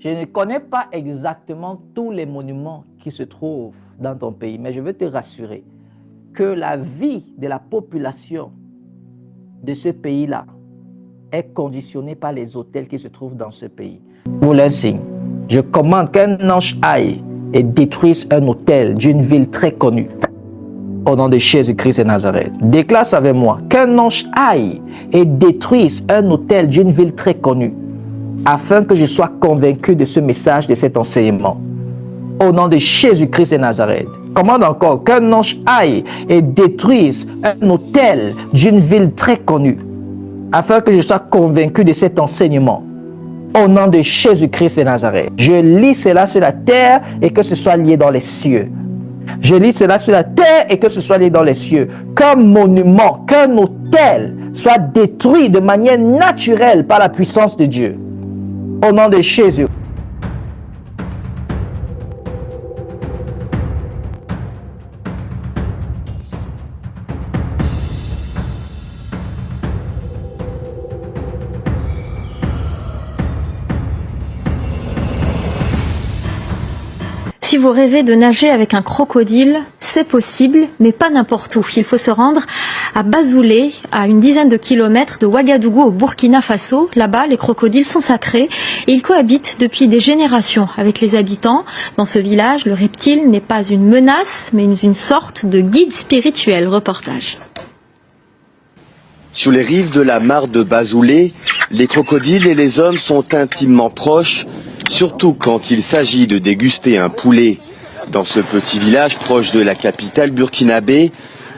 Je ne connais pas exactement tous les monuments qui se trouvent dans ton pays, mais je veux te rassurer que la vie de la population de ce pays-là est conditionnée par les hôtels qui se trouvent dans ce pays. Pour l'insigne, je commande qu'un ange aille et détruise un hôtel d'une ville très connue. Au nom de Jésus-Christ de Nazareth, déclare avec moi qu'un ange aille et détruise un hôtel d'une ville très connue, afin que je sois convaincu de ce message, de cet enseignement. Au nom de Jésus-Christ de Nazareth, commande encore qu'un ange aille et détruise un hôtel d'une ville très connue, afin que je sois convaincu de cet enseignement. Au nom de Jésus-Christ de Nazareth, je lis cela sur la terre et que ce soit lié dans les cieux. Je lis cela sur la terre et que ce soit lié dans les cieux. Qu'un monument, qu'un hôtel soit détruit de manière naturelle par la puissance de Dieu. Au nom de Jésus. Si vous rêvez de nager avec un crocodile, c'est possible, mais pas n'importe où. Il faut se rendre à Bazoulé, à une dizaine de kilomètres de Ouagadougou au Burkina Faso. Là-bas, les crocodiles sont sacrés et ils cohabitent depuis des générations avec les habitants. Dans ce village, le reptile n'est pas une menace, mais une sorte de guide spirituel. Reportage. Sur les rives de la mare de Bazoulé, les crocodiles et les hommes sont intimement proches, surtout quand il s'agit de déguster un poulet. Dans ce petit village proche de la capitale burkinabé,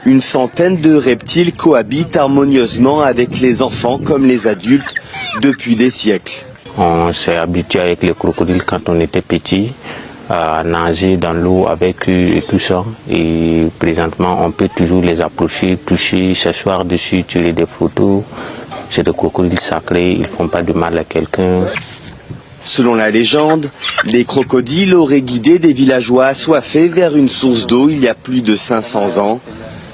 une centaine de reptiles cohabitent harmonieusement avec les enfants comme les adultes depuis des siècles. On s'est habitué avec les crocodiles quand on était petit, à nager dans l'eau avec eux et tout ça. Et présentement, on peut toujours les approcher, toucher, s'asseoir dessus, tirer des photos. C'est des crocodiles sacrés, ils ne font pas de mal à quelqu'un. Selon la légende, les crocodiles auraient guidé des villageois assoiffés vers une source d'eau il y a plus de 500 ans.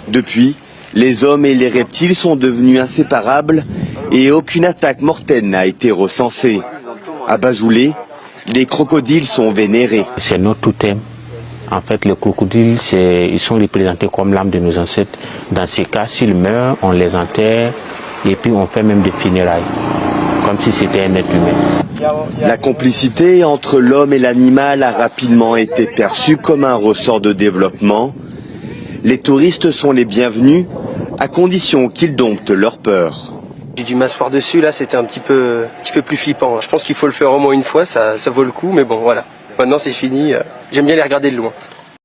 Depuis, les hommes et les reptiles sont devenus inséparables et aucune attaque mortelle n'a été recensée. À Bazoulé, les crocodiles sont vénérés. C'est notre totem. En fait, les crocodiles, ils sont représentés comme l'âme de nos ancêtres. Dans ces cas, s'ils meurent, on les enterre et puis on fait même des funérailles, comme si c'était un être humain. La complicité entre l'homme et l'animal a rapidement été perçue comme un ressort de développement. Les touristes sont les bienvenus, à condition qu'ils domptent leur peur. J'ai dû m'asseoir dessus, là c'était un petit peu plus flippant. Je pense qu'il faut le faire au moins une fois, ça vaut le coup, mais bon voilà. Maintenant c'est fini, j'aime bien les regarder de loin.